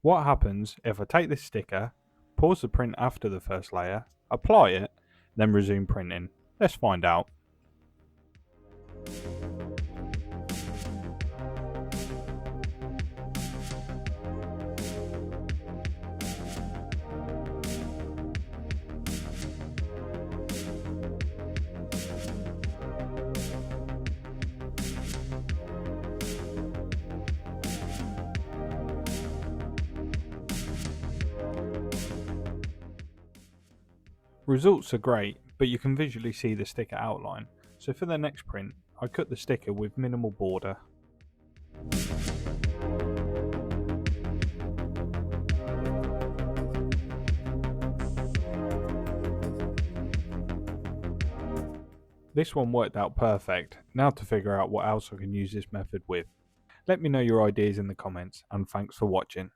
What happens if I take this sticker, pause the print after the first layer, apply it, then resume printing? Let's find out. Results are great, but you can visually see the sticker outline, so for the next print, I cut the sticker with minimal border. This one worked out perfect. Now to figure out what else I can use this method with. Let me know your ideas in the comments, and thanks for watching.